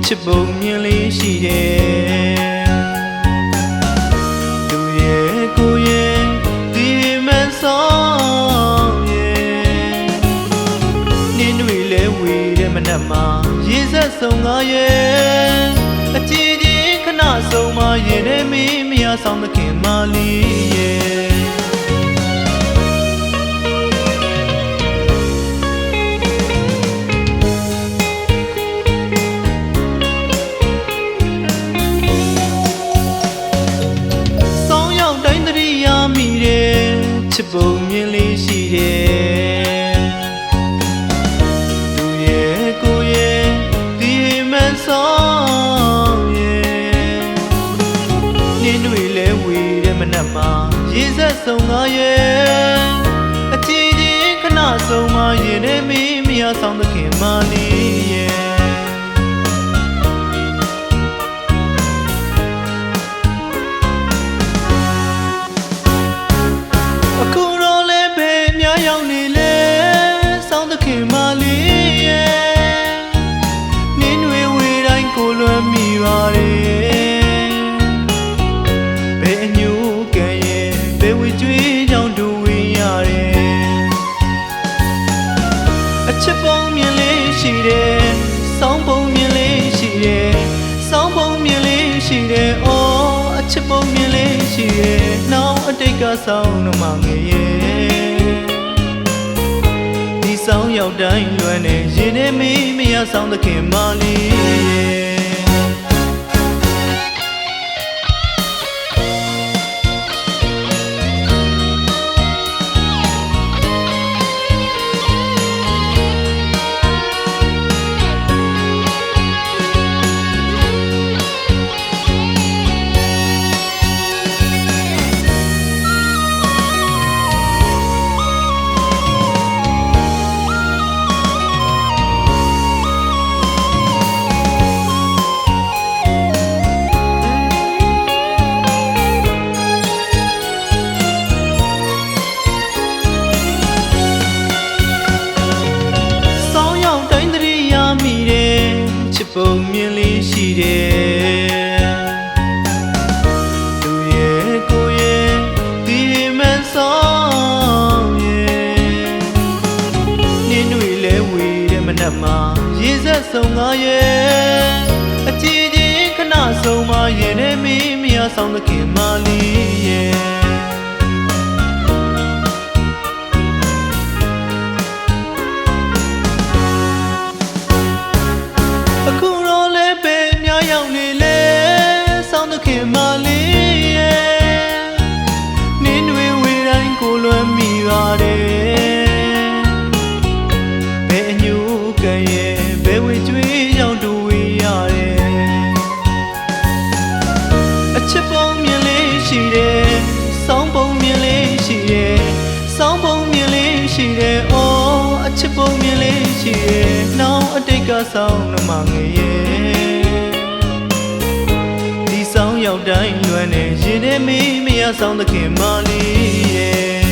ချစ်ပုံမြင်လေးရှိတယ်သူရဲ့ကိုရဲ့ဒီမဆောင်ရဲ့နင်းတွေလဲဝေတဲ့မနက်မှာရေဆက်ဆုံးငါရဲ့အကြည့်ချင်းခဏဆုံးမရင်ထဲမီးမရဆောင်သခင်မလေးရဲ့ချစ်ပုံမြင်လေးရှိတယ်သူရဲ့ကိုရဲ့ဒီမဆောင်ရဲ့နင်းတွေလဲဝေတဲ့မနက်မှာရေဆက်ဆုံးငါရဲ့အကြည့်ချင်းခဏဆုံးမရင်ထဲမီးမရဆောင်သခင်မလေးရဲ့ချစ်ပုံမြင်လေးရှိတယ်ဆောင်းပုံမြင်လေးရှိတယ်ဆောင်းပုံမြင်လေးရှိတယ်အော်အချစ်ပုံမြင်လေးရှိတယ်နောက်အတိတ်ကဆောင်းတော့မှငယ်ရဲ့ဒီဆောင်းရောက်တိုင်းလွမ်းနေရင်ထဲမီးမရဆောင်သခင်မလေးရဲ့ပုံမြင်လေးရှိတယ်သူရဲ့ကိုရဲ့ဒီမဆောင်ရဲ့နင်းတွေလဲဝေတဲ့မနက်မှာရေဆက်ဆုံးငါရဲ့အကြည့်ချင်းခဏဆုံးမရင်ထဲမီးမရဆောင်သခင်မလေးရဲ့ခင်မလေးရဲ့နင်းတွေဝေတိုင်းကိုလွမ်းမိပါတယ်ဘယ်အညို့ကရဲ့ဘယ်ဝေကြွေးကြောင့်တူဝေရတယ်အချစ်ပုံမြင်လေးရှိတယ်ဆောင်းပုံမြင်လေးရှိတယ်ဆောင်းပုံမြင်လေးရှိတယ်အော်အချစ်ပုံမြင်လေးရှိတယ်နောက်အတိတ်ကဆောင်းနှမငယ်ရဲ့ဆောင်းရောက်တိုင်းလွမ်းနေရင်ထဲမီးမရဆောင်သခင်မလေးရဲ့